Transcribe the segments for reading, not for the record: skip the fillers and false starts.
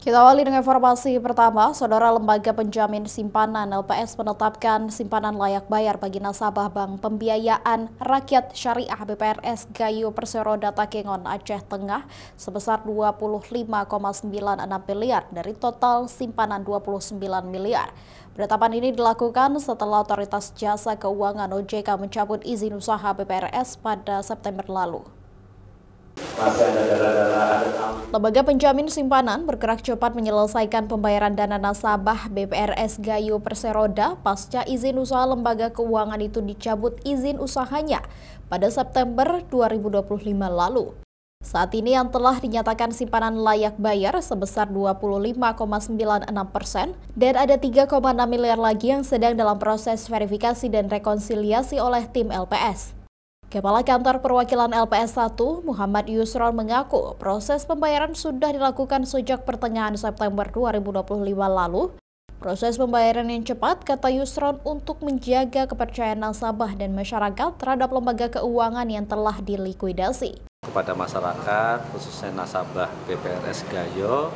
Kita awali dengan informasi pertama, Saudara Lembaga Penjamin Simpanan LPS menetapkan simpanan layak bayar bagi nasabah Bank Pembiayaan Rakyat Syariah BPRS Gayo Persero Takengon Aceh Tengah sebesar 25,96 miliar dari total simpanan 29 miliar. Penetapan ini dilakukan setelah Otoritas Jasa Keuangan OJK mencabut izin usaha BPRS pada September lalu. Lembaga penjamin simpanan bergerak cepat menyelesaikan pembayaran dana nasabah BPRS Gayo Perseroda pasca izin usaha lembaga keuangan itu dicabut izin usahanya pada September 2025 lalu. Saat ini yang telah dinyatakan simpanan layak bayar sebesar 25,96% dan ada 3,6 miliar lagi yang sedang dalam proses verifikasi dan rekonsiliasi oleh tim LPS. Kepala Kantor Perwakilan LPS 1, Muhammad Yusron mengaku proses pembayaran sudah dilakukan sejak pertengahan September 2025 lalu. Proses pembayaran yang cepat, kata Yusron, untuk menjaga kepercayaan nasabah dan masyarakat terhadap lembaga keuangan yang telah dilikuidasi. Kepada masyarakat, khususnya nasabah BPRS Gayo,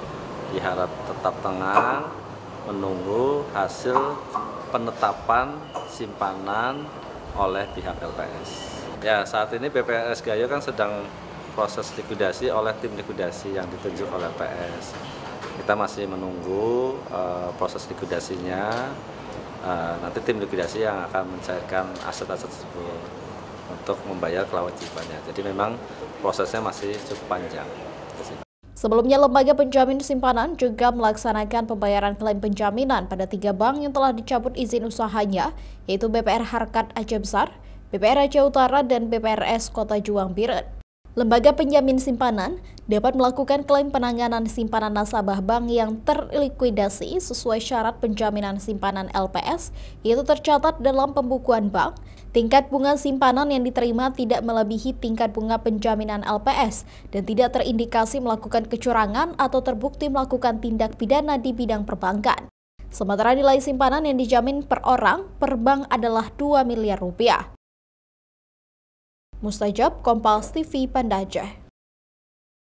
diharap tetap tenang, menunggu hasil penetapan simpanan oleh pihak LPS. Ya, saat ini BPRS Gayo kan sedang proses likuidasi oleh tim likuidasi yang ditunjuk oleh LPS. Kita masih menunggu proses likuidasinya. Nanti tim likuidasi yang akan mencairkan aset-aset tersebut untuk membayar kewajibannya. Jadi memang prosesnya masih cukup panjang. Sebelumnya, Lembaga Penjamin Simpanan juga melaksanakan pembayaran klaim penjaminan pada 3 bank yang telah dicabut izin usahanya, yaitu BPR Harkat Aceh Besar, BPR Aceh Utara, dan BPRS Kota Juang Biren. Lembaga penjamin simpanan dapat melakukan klaim penanganan simpanan nasabah bank yang terlikuidasi sesuai syarat penjaminan simpanan LPS, yaitu tercatat dalam pembukuan bank, tingkat bunga simpanan yang diterima tidak melebihi tingkat bunga penjaminan LPS, dan tidak terindikasi melakukan kecurangan atau terbukti melakukan tindak pidana di bidang perbankan. Sementara nilai simpanan yang dijamin per orang per bank adalah 2 miliar rupiah. Mustajab, Kompas TV, Banda Aceh.